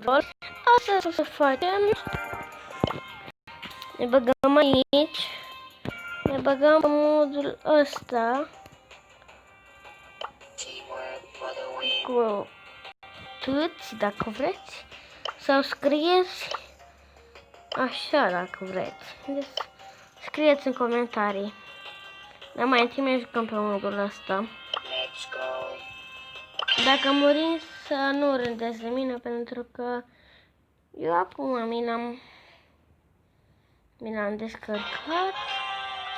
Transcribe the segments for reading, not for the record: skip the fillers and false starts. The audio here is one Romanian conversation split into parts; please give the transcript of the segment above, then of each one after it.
Brawl. Asta o să facem. Ne băgăm aici. Ne băgăm în modul ăsta. Cu tuți, dacă vreți. Sau scrieți așa, dacă vreți. Deci, scrieți în comentarii. Dar mai întâi ne jucăm pe modul ăsta. Dacă murim, să nu rândeți de mine, pentru că eu acum mi l-am descărcat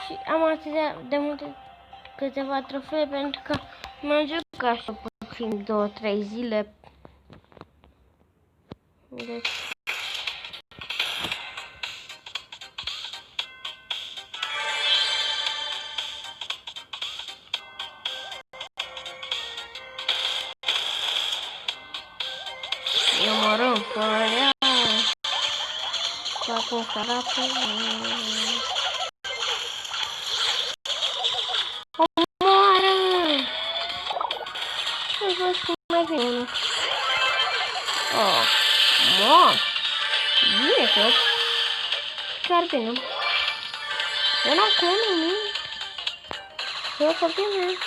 și am atât de multe câteva trofee, pentru că m-am jucat și puțin 2-3 zile. Deci numărăm fără și acum sărapă. Omoară! Și văd cum mai vine unul. Oh, mă! Bine tot! Chiar bine! Era acum nimic! Eu să bine!